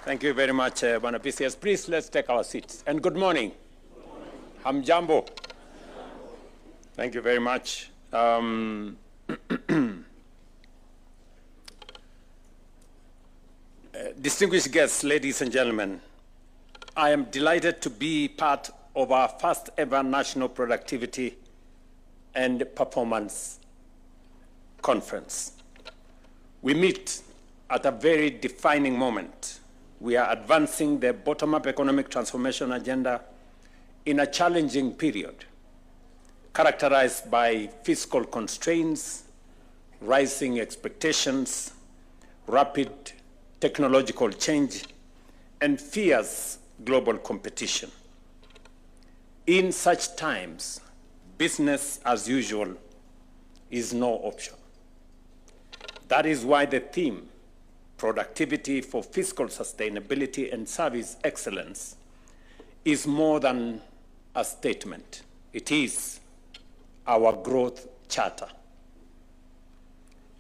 Thank you very much, Bwana PCS. Please, let's take our seats. And good morning. Hamjambo. Thank you very much. Distinguished guests, ladies and gentlemen, I am delighted to be part of our first ever National Productivity and Performance Conference. We meet at a very defining moment. We are advancing the bottom-up economic transformation agenda in a challenging period, characterized by fiscal constraints, rising expectations, rapid technological change, and fierce global competition. In such times, business as usual is no option. That is why the theme, productivity for fiscal sustainability and service excellence, is more than a statement. It is our growth charter.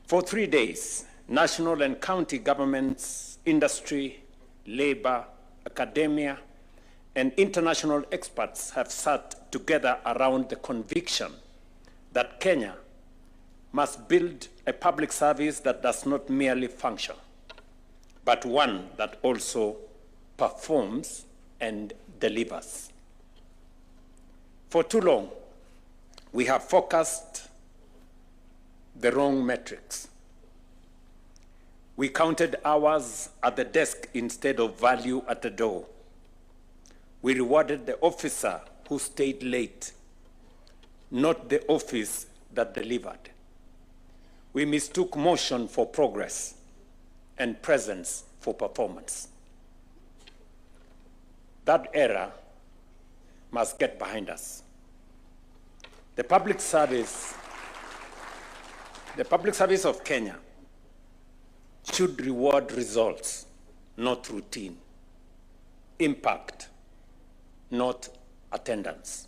For 3 days, national and county governments, industry, labor, academia, and international experts have sat together around the conviction that Kenya must build a public service that does not merely function, but one that also performs and delivers. For too long, we have focused the wrong metrics. We counted hours at the desk instead of value at the door. We rewarded the officer who stayed late, not the office that delivered. We mistook motion for progress and presence for performance. That era must get behind us. The public service of Kenya should reward results, not routine. Impact, not attendance.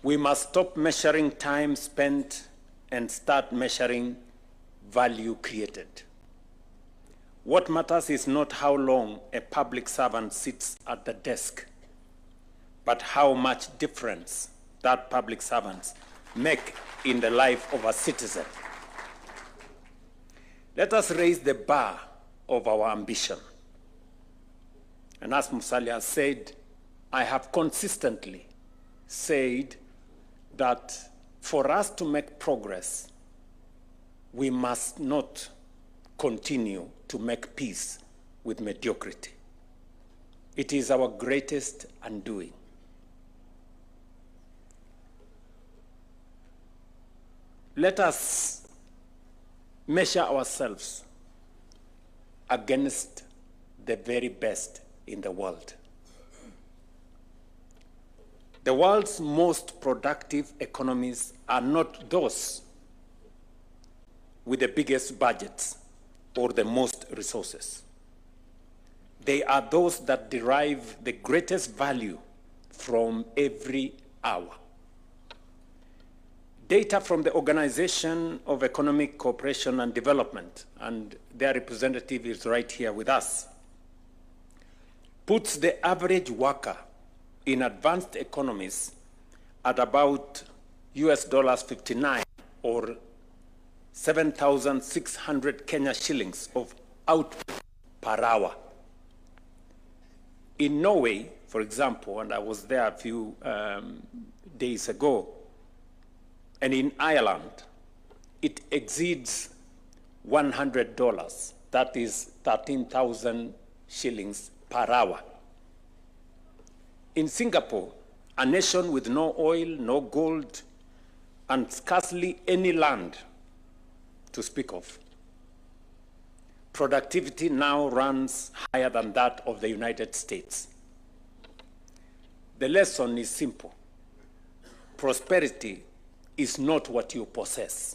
We must stop measuring time spent and start measuring value created. What matters is not how long a public servant sits at the desk, but how much difference that public servants make in the life of a citizen. Let us raise the bar of our ambition. And as Musalia said, I have consistently said that for us to make progress, we must not continue to make peace with mediocrity. It is our greatest undoing. Let us measure ourselves against the very best in the world. The world's most productive economies are not those with the biggest budgets or the most resources. They are those that derive the greatest value from every hour. Data from the Organization of Economic Cooperation and Development, and their representative is right here with us, puts the average worker in advanced economies at about $59 or 7,600 Kenya shillings of output per hour. In Norway, for example, and I was there a few days ago, and in Ireland, it exceeds $100. That is 13,000 shillings per hour. In Singapore, a nation with no oil, no gold, and scarcely any land to speak of, productivity now runs higher than that of the United States. The lesson is simple. Prosperity is not what you possess.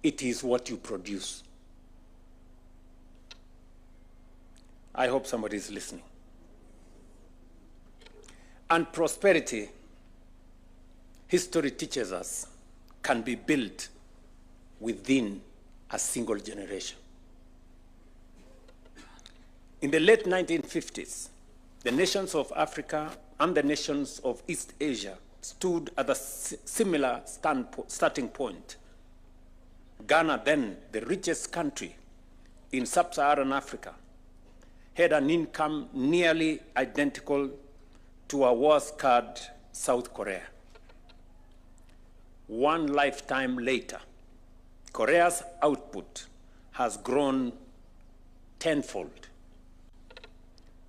It is what you produce. I hope somebody is listening. And prosperity, history teaches us, can be built within a single generation. In the late 1950s, the nations of Africa and the nations of East Asia stood at a similar starting point. Ghana, then the richest country in sub-Saharan Africa, had an income nearly identical to a war-scarred South Korea. One lifetime later, Korea's output has grown tenfold.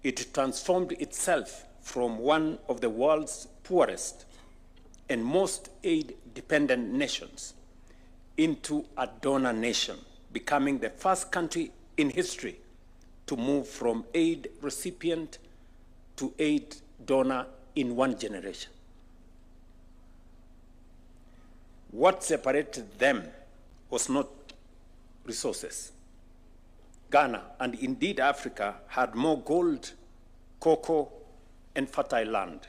It transformed itself from one of the world's poorest and most aid-dependent nations into a donor nation, becoming the first country in history to move from aid recipient to aid donor in one generation. What separated them was not resources. Ghana, and indeed Africa, had more gold, cocoa, and fertile land.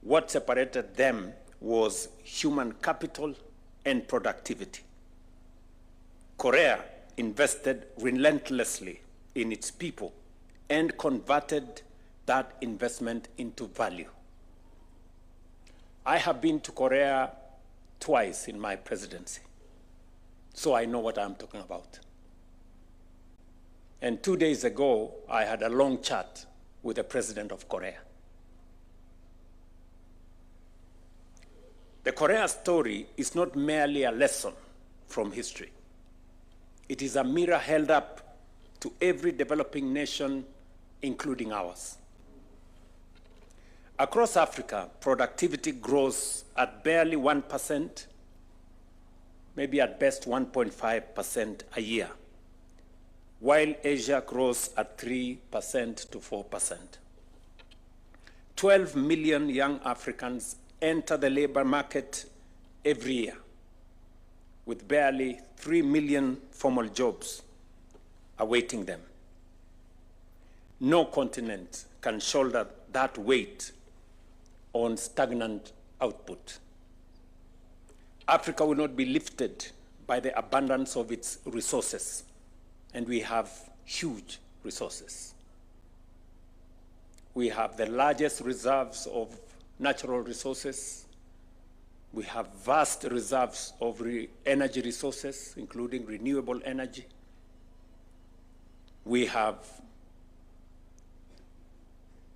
What separated them was human capital and productivity. Korea invested relentlessly in its people and converted that investment into value. I have been to Korea twice in my presidency, so I know what I'm talking about. And 2 days ago, I had a long chat with the president of Korea. The Korea story is not merely a lesson from history. It is a mirror held up to every developing nation, including ours. Across Africa, productivity grows at barely 1%, maybe at best 1.5% a year, while Asia grows at 3% to 4%. 12 million young Africans enter the labor market every year, with barely 3 million formal jobs awaiting them. No continent can shoulder that weight on stagnant output. Africa will not be lifted by the abundance of its resources, and we have huge resources. We have the largest reserves of natural resources. We have vast reserves of energy resources, including renewable energy. We have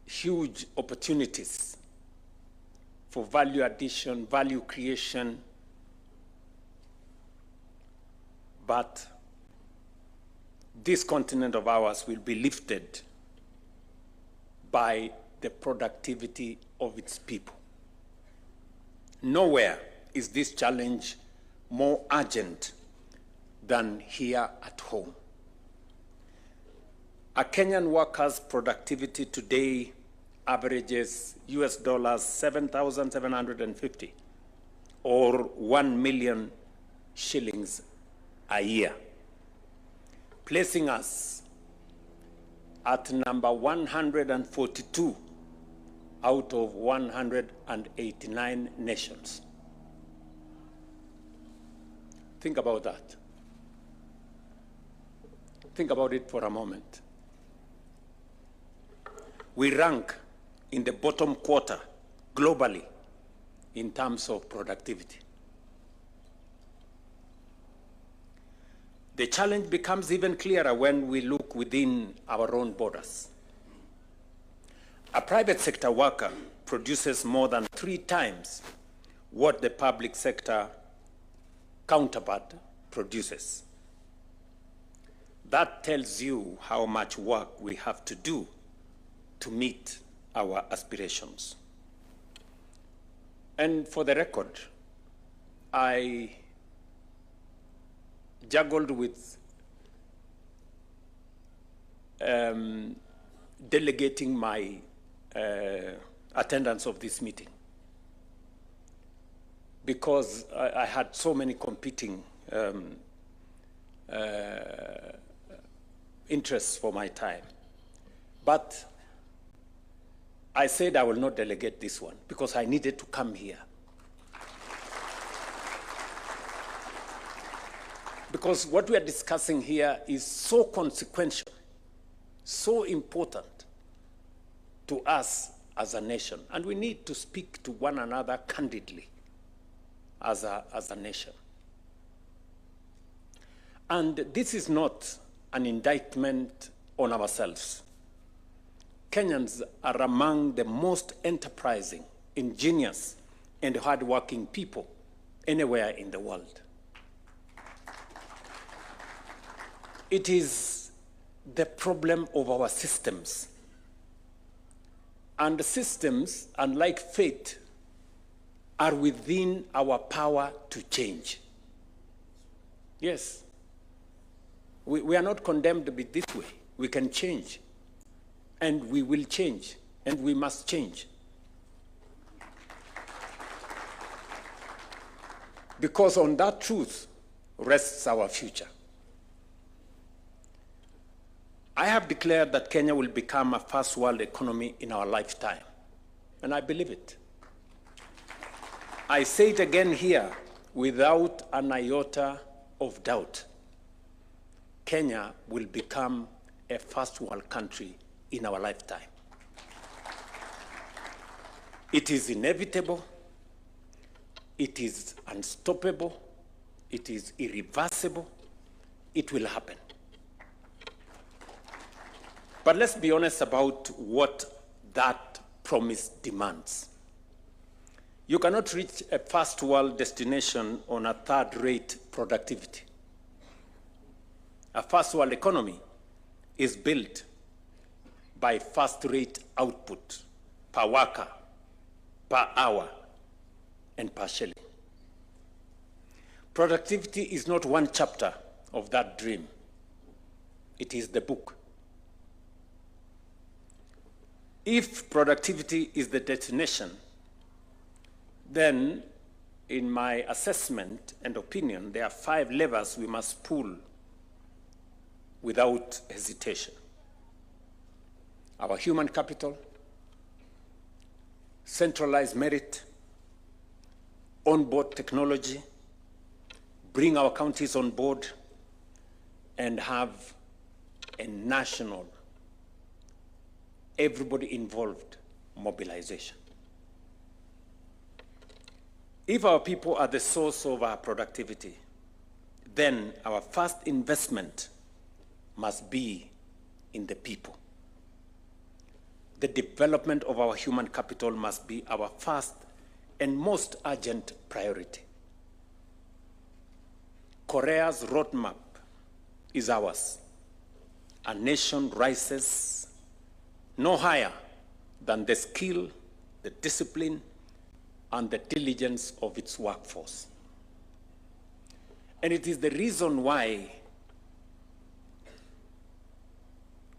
huge opportunities for value addition, value creation, but this continent of ours will be lifted by the productivity of its people. Nowhere is this challenge more urgent than here at home. A Kenyan worker's productivity today averages US dollars 7,750 or 1 million shillings a year, placing us at number 142 out of 189 nations. Think about that. Think about it for a moment. We rank in the bottom quarter globally in terms of productivity. The challenge becomes even clearer when we look within our own borders. A private sector worker produces more than 3 times what the public sector counterpart produces. That tells you how much work we have to do to meet our aspirations. And for the record, I juggled with delegating my attendance of this meeting because I had so many competing interests for my time. But I said I will not delegate this one because I needed to come here. Because what we are discussing here is so consequential so important to us as a nation. And we need to speak to one another candidly as a nation. And this is not an indictment on ourselves. Kenyans are among the most enterprising, ingenious, and hardworking people anywhere in the world. It is the problem of our systems. And the systems, unlike fate, are within our power to change. Yes. We are not condemned to be this way. We can change. And we will change. And we must change. Because on that truth rests our future. I have declared that Kenya will become a first world economy in our lifetime. And I believe it. I say it again here without an iota of doubt. Kenya will become a first world country in our lifetime. It is inevitable. It is unstoppable. It is irreversible. It will happen. But let's be honest about what that promise demands. You cannot reach a first world destination on a third-rate productivity. A first world economy is built by first-rate output per worker, per hour, and per shilling. Productivity is not one chapter of that dream. It is the book. If productivity is the destination, then in my assessment and opinion, there are 5 levers we must pull without hesitation. Our human capital, centralized merit, onboard technology, bring our counties on board, and have a national, everybody involved mobilization. If our people are the source of our productivity, then our first investment must be in the people. The development of our human capital must be our first and most urgent priority. Korea's roadmap is ours. A nation rises no higher than the skill, the discipline, and the diligence of its workforce. And it is the reason why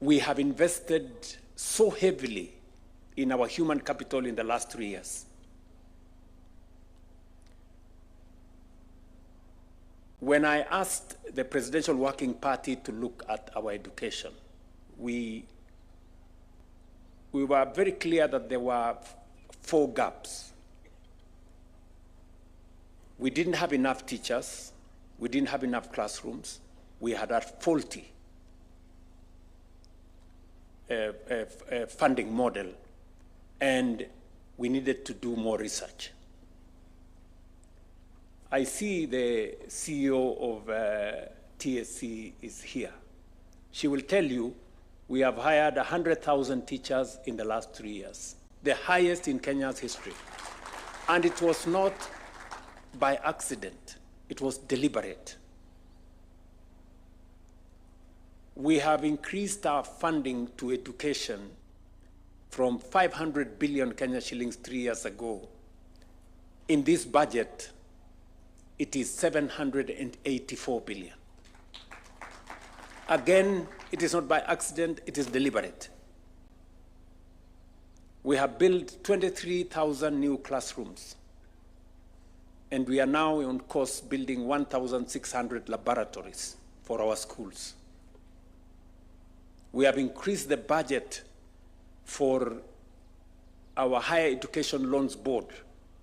we have invested so heavily in our human capital in the last 3 years. When I asked the Presidential Working Party to look at our education, we were very clear that there were 4 gaps. We didn't have enough teachers. We didn't have enough classrooms. We had a faulty funding model, and we needed to do more research. I see the CEO of TSC is here. She will tell you we have hired 100,000 teachers in the last 3 years, the highest in Kenya's history. And it was not by accident, it was deliberate. We have increased our funding to education from 500 billion Kenya shillings 3 years ago. In this budget, it is 784 billion. Again, it is not by accident, it is deliberate. We have built 23,000 new classrooms, and we are now on course building 1,600 laboratories for our schools. We have increased the budget for our Higher Education Loans Board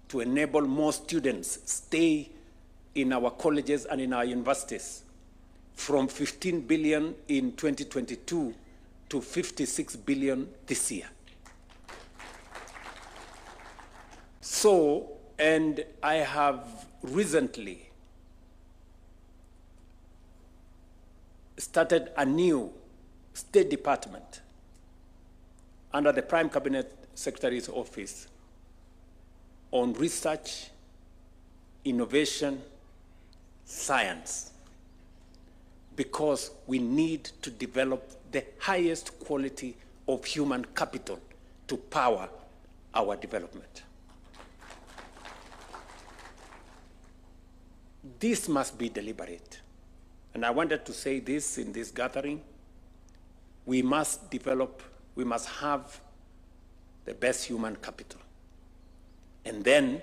to enable more students stay in our colleges and in our universities from 15 billion in 2022 to 56 billion this year. So, and I have recently started a new State Department under the Prime Cabinet Secretary's office on research, innovation, science, because we need to develop the highest quality of human capital to power our development. This must be deliberate. And I wanted to say this in this gathering. We must develop, we must have the best human capital. And then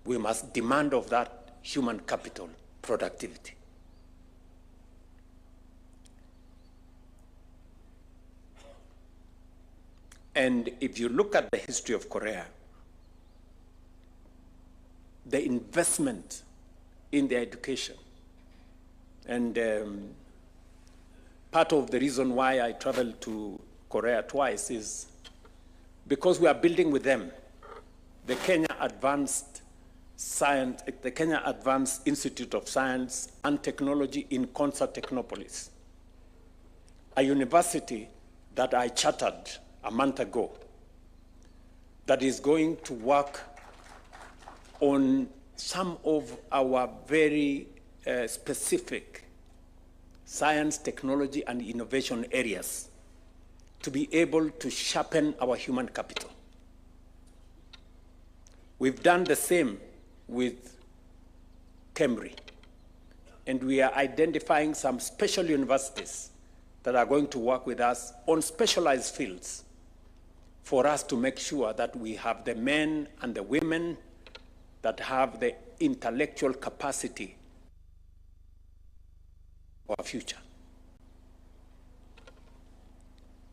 we must demand of that human capital productivity. And if you look at the history of Korea, the investment in their education, and part of the reason why I traveled to Korea twice is because we are building with them the Kenya Advanced Institute of Science and Technology in Concert Technopolis, a university that I chartered a month ago that is going to work on some of our very specific science, technology, and innovation areas to be able to sharpen our human capital. We've done the same with Cambridge, and we are identifying some special universities that are going to work with us on specialized fields for us to make sure that we have the men and the women that have the intellectual capacity for our future.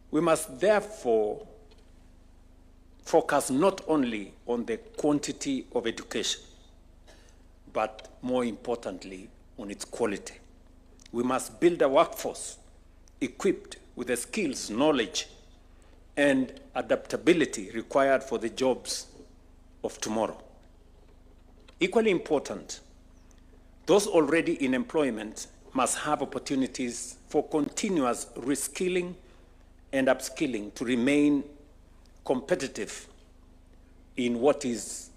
We must therefore focus not only on the quantity of education, but more importantly, on its quality. We must build a workforce equipped with the skills, knowledge, and adaptability required for the jobs of tomorrow. Equally important, those already in employment must have opportunities for continuous reskilling and upskilling to remain competitive in what is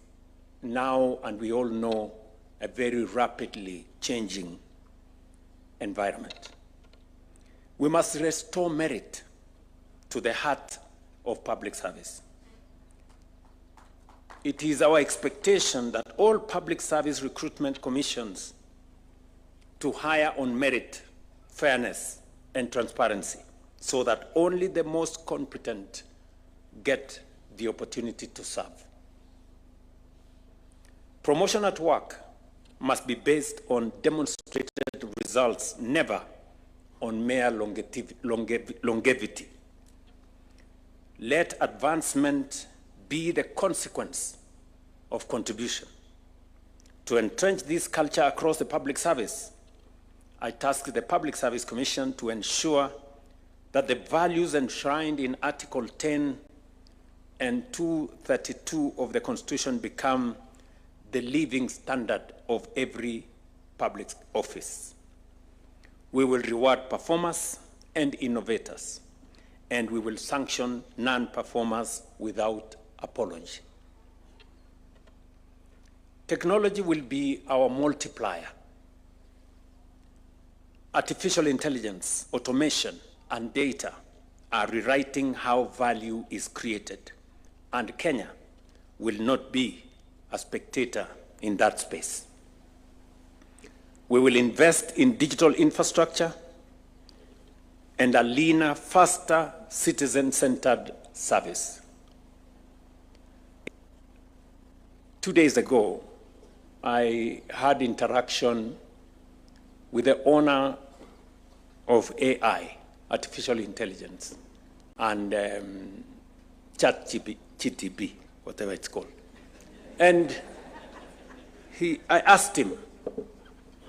now, and we all know, a very rapidly changing environment. We must restore merit to the heart of public service. It is our expectation that all public service recruitment commissions to hire on merit, fairness, and transparency, so that only the most competent get the opportunity to serve. Promotion at work must be based on demonstrated results, never on mere longevity. Let advancement be the consequence of contribution. To entrench this culture across the public service, I tasked the Public Service Commission to ensure that the values enshrined in Article 10 and 232 of the Constitution become the living standard of every public office. We will reward performers and innovators, and we will sanction non-performers without apology. Technology will be our multiplier. Artificial intelligence, automation, and data are rewriting how value is created, and Kenya will not be a spectator in that space. We will invest in digital infrastructure and a leaner, faster, citizen-centered service. 2 days ago, I had interaction with the owner of AI, artificial intelligence, and ChatGPT, whatever it's called. And I asked him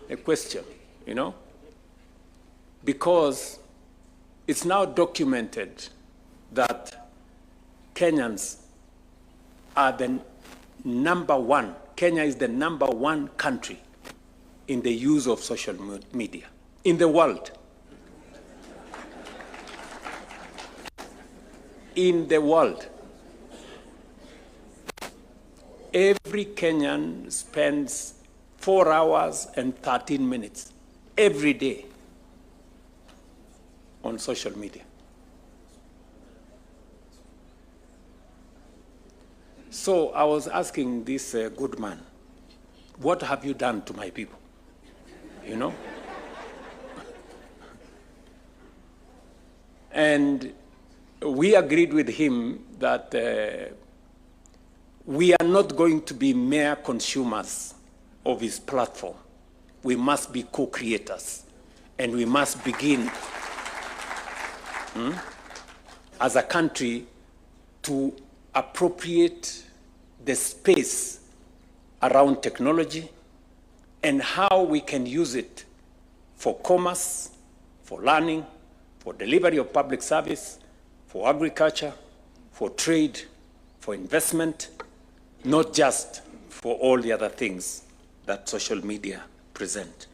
a question, because It's now documented that Kenyans are the number one. Kenya is the number one country in the use of social media in the world. In the world. Every Kenyan spends 4 hours and 13 minutes every day on social media. So I was asking this good man, what have you done to my people? You know? And we agreed with him that we are not going to be mere consumers of his platform. We must be co-creators, and we must begin as a country to appropriate the space around technology and how we can use it for commerce, for learning, for delivery of public service, for agriculture, for trade, for investment, not just for all the other things that social media present.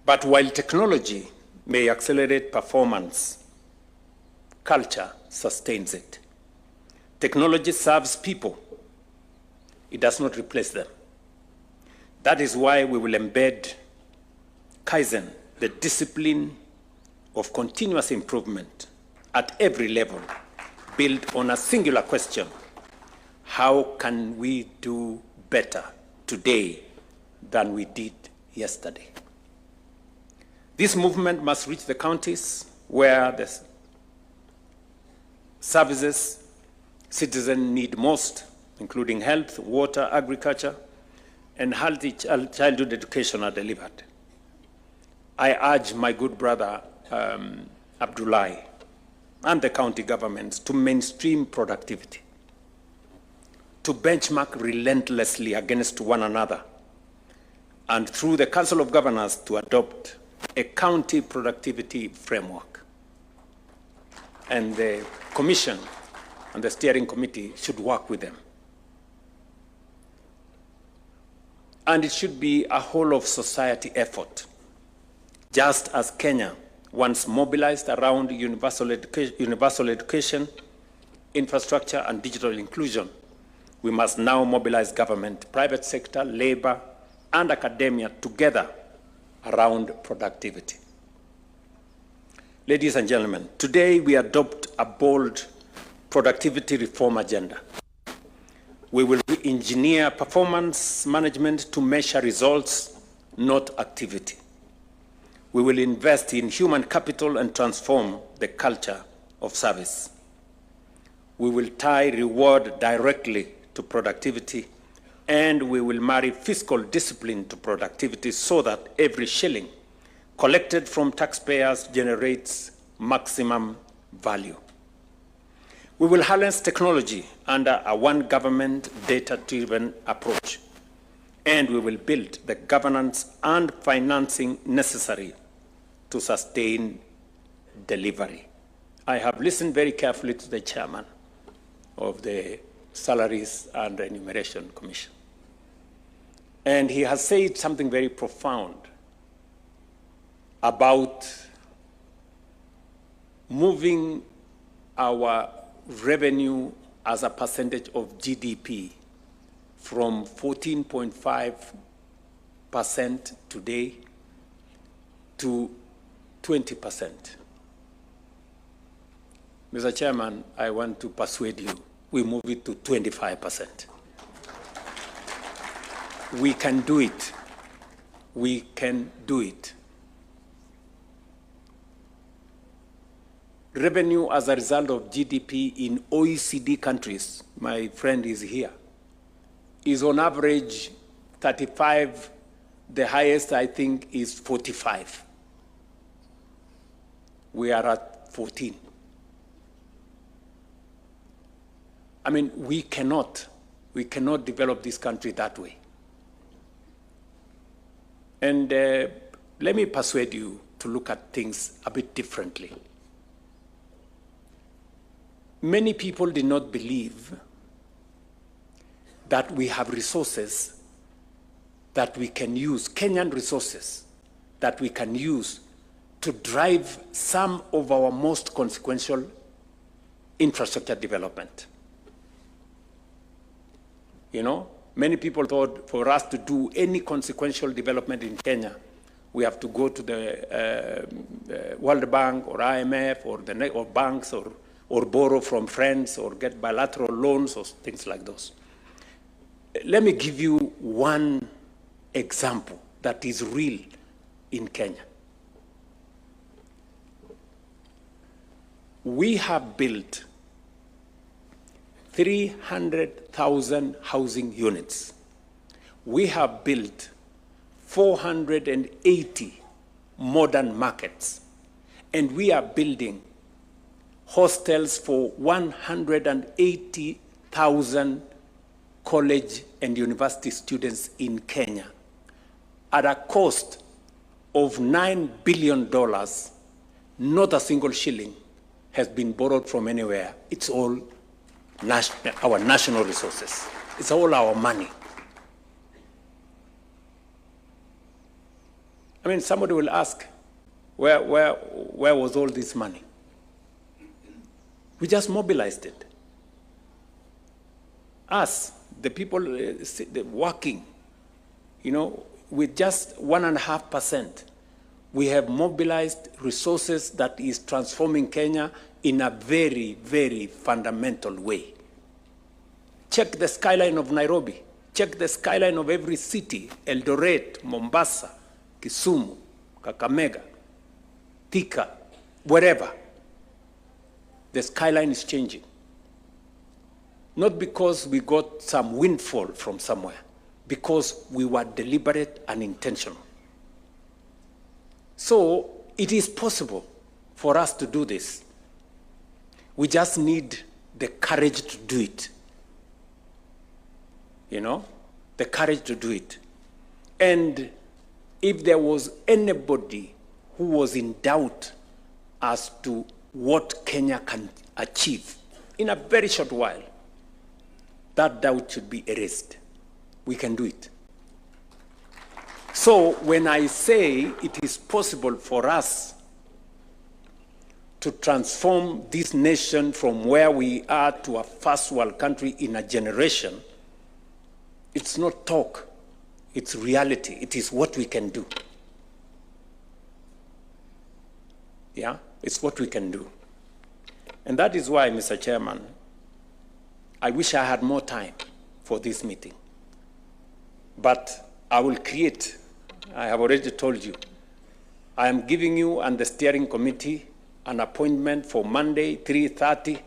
But while technology may accelerate performance, culture sustains it. Technology serves people. It does not replace them. That is why we will embed Kaizen, the discipline of continuous improvement at every level, built on a singular question: how can we do better today than we did yesterday? This movement must reach the counties where the services citizens need most, including health, water, agriculture, and healthy childhood education are delivered. I urge my good brother Abdullahi and the county governments to mainstream productivity, to benchmark relentlessly against one another, and through the Council of Governors to adopt a county productivity framework. And the Commission and the Steering Committee should work with them. And it should be a whole of society effort. Just as Kenya once mobilized around universal education, infrastructure, and digital inclusion, we must now mobilize government, private sector, labor, and academia together around productivity. Ladies and gentlemen, today we adopt a bold productivity reform agenda. We will re-engineer performance management to measure results, not activity. We will invest in human capital and transform the culture of service. We will tie reward directly to productivity, and we will marry fiscal discipline to productivity so that every shilling collected from taxpayers generates maximum value. We will harness technology under a one government data-driven approach, and we will build the governance and financing necessary to sustain delivery. I have listened very carefully to the chairman of the Salaries and Remuneration Commission, and he has said something very profound about moving our revenue as a percentage of GDP from 14.5% today to 20%. Mr. Chairman, I want to persuade you, we move it to 25%. We can do it. We can do it. Revenue as a result of GDP in OECD countries, my friend is here, is on average 35. The highest, I think, is 45. We are at 14. I mean, we cannot develop this country that way. And let me persuade you, to look at things a bit differently. Many people did not believe that we have resources that we can use, Kenyan resources that we can use to drive some of our most consequential infrastructure development. You know, many people thought for us to do any consequential development in Kenya, we have to go to the World Bank or IMF or banks or borrow from friends or get bilateral loans or things like those. Let me give you one example that is real in Kenya. We have built 300,000 housing units. We have built 480 modern markets, and we are building hostels for 180,000 college and university students in Kenya at a cost of $9 billion. Not a single shilling has been borrowed from anywhere. It's all our national resources. It's all our money. I mean, somebody will ask, where was all this money? We just mobilized it. Us, the people working, you know, with just 1.5%, we have mobilized resources that is transforming Kenya in a very, very fundamental way. Check the skyline of Nairobi. Check the skyline of every city, Eldoret, Mombasa, Kisumu, Kakamega, Thika, wherever. The skyline is changing. Not because we got some windfall from somewhere, because we were deliberate and intentional. So it is possible for us to do this. We just need the courage to do it. You know, the courage to do it. And if there was anybody who was in doubt as to what Kenya can achieve in a very short while, that doubt should be erased. We can do it. So when I say it is possible for us to transform this nation from where we are to a first world country in a generation, it's not talk, it's reality. It is what we can do. Yeah, it's what we can do. And that is why, Mr. Chairman, I wish I had more time for this meeting. But I will create, I have already told you, I am giving you and the steering committee an appointment for Monday, 3:30,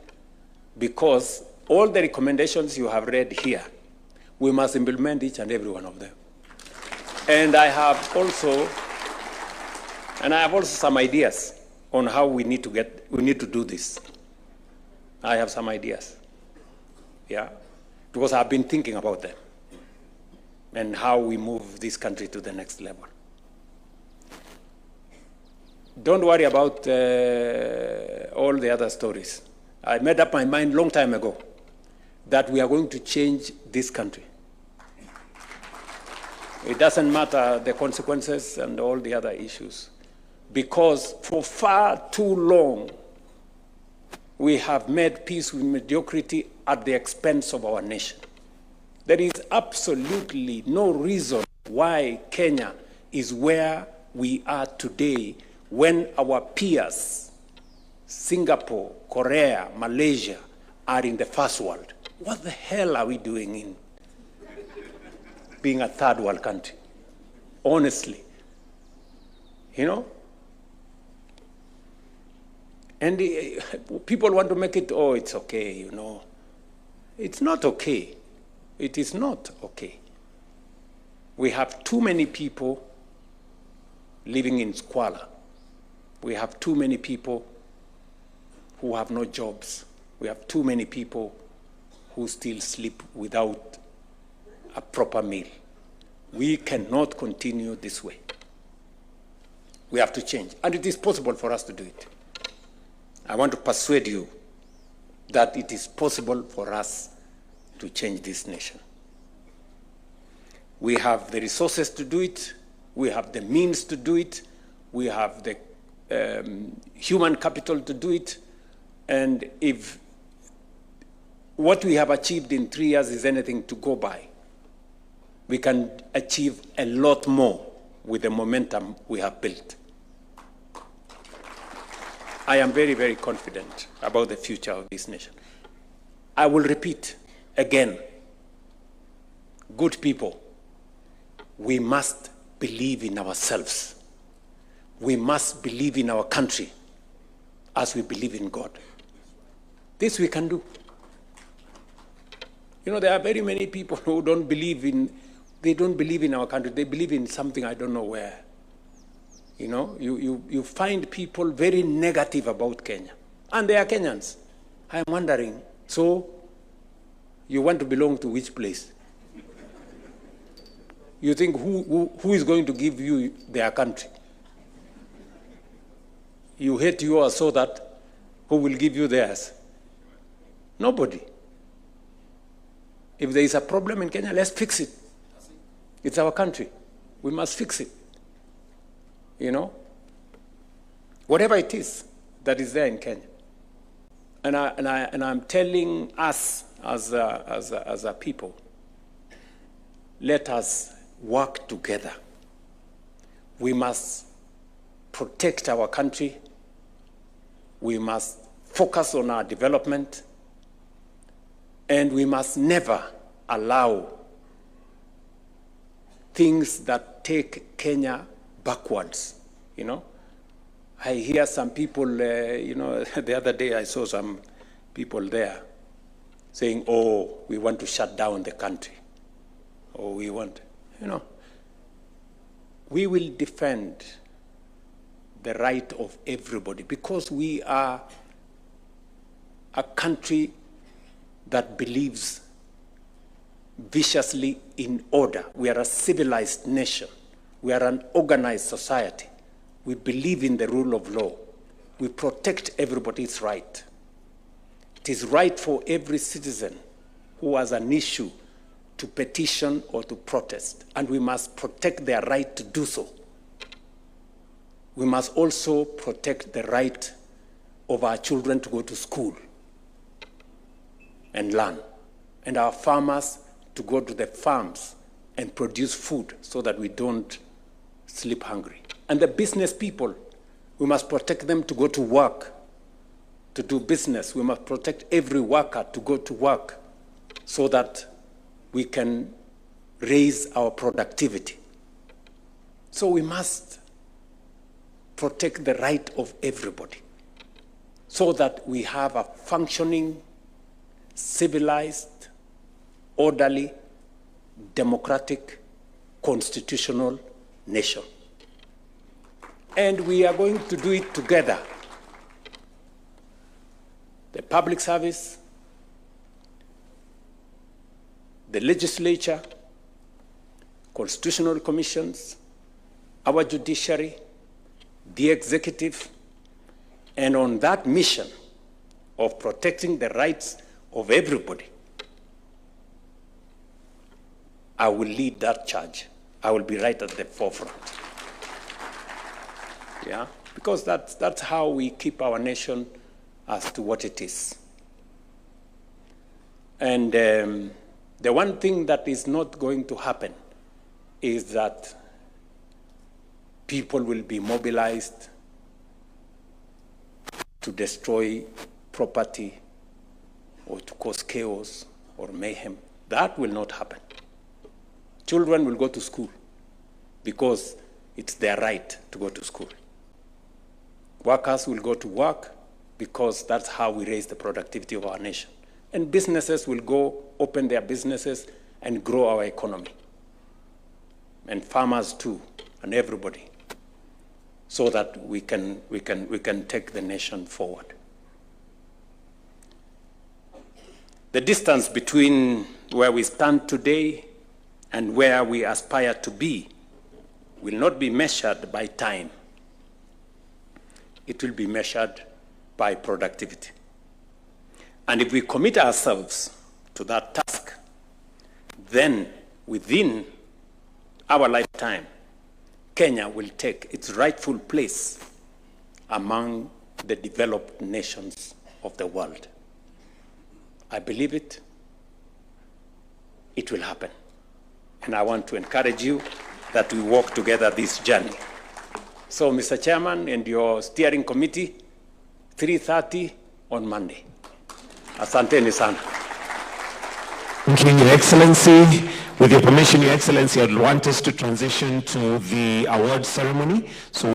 because all the recommendations you have read here, we must implement each and every one of them. And I have also some ideas on how we need to do this. I have some ideas. Yeah, because I've been thinking about them and how we move this country to the next level. Don't worry about all the other stories. I made up my mind a long time ago that we are going to change this country. It doesn't matter the consequences and all the other issues, because for far too long, we have made peace with mediocrity at the expense of our nation. There is absolutely no reason why Kenya is where we are today when our peers, Singapore, Korea, Malaysia, are in the first world. What the hell are we doing in being a third world country? Honestly, you know? And people want to make it, oh, it's okay, you know. It's not okay. It is not okay. We have too many people living in squalor. We have too many people who have no jobs. We have too many people who still sleep without a proper meal. We cannot continue this way. We have to change, and it is possible for us to do it. I want to persuade you that it is possible for us to change this nation. We have the resources to do it. We have the means to do it. We have the human capital to do it. And if what we have achieved in 3 years is anything to go by, we can achieve a lot more with the momentum we have built. I am very, very confident about the future of this nation. I will repeat again, good people, we must believe in ourselves. We must believe in our country as we believe in God. This we can do. You know, there are very many people who don't believe in our country. They believe in something I don't know where. You know, you find people very negative about Kenya. And they are Kenyans. I am wondering, so you want to belong to which place? You think who is going to give you their country? You hate yours, so that who will give you theirs? Nobody. If there is a problem in Kenya, let's fix it. It's our country. We must fix it. You know? Whatever it is that is there in Kenya. And I'm telling us as a people, let us work together. We must protect our country. We must focus on our development. And we must never allow things that take Kenya backwards, you know. I hear some people, you know, the other day I saw some people there saying, oh, we want to shut down the country. Or we want, you know. We will defend the right of everybody because we are a country that believes viciously in order. We are a civilized nation. We are an organized society. We believe in the rule of law. We protect everybody's right. It is right for every citizen who has an issue to petition or to protest, and we must protect their right to do so. We must also protect the right of our children to go to school and learn, and our farmers to go to the farms and produce food so that we don't sleep hungry. And the business people, we must protect them to go to work, to do business. We must protect every worker to go to work so that we can raise our productivity. So we must protect the right of everybody so that we have a functioning, civilized, orderly, democratic, constitutional nation. And we are going to do it together. The public service, the legislature, constitutional commissions, our judiciary, the executive, and on that mission of protecting the rights of everybody, I will lead that charge. I will be right at the forefront. Yeah, because that's how we keep our nation as to what it is. And the one thing that is not going to happen is that people will be mobilized to destroy property or to cause chaos or mayhem. That will not happen. Children will go to school because it's their right to go to school. Workers will go to work because that's how we raise the productivity of our nation. And businesses will go open their businesses and grow our economy. And farmers too, and everybody, so that we can take the nation forward. The distance between where we stand today and where we aspire to be will not be measured by time. it will be measured by productivity. And if we commit ourselves to that task, then within our lifetime, Kenya will take its rightful place among the developed nations of the world. I believe it. It will happen. And I want to encourage you that we walk together this journey. So, Mr. Chairman and your steering committee, 3:30 on Monday. Asanteni sana. Thank you, Your Excellency. With your permission, Your Excellency, I'd want us to transition to the award ceremony. So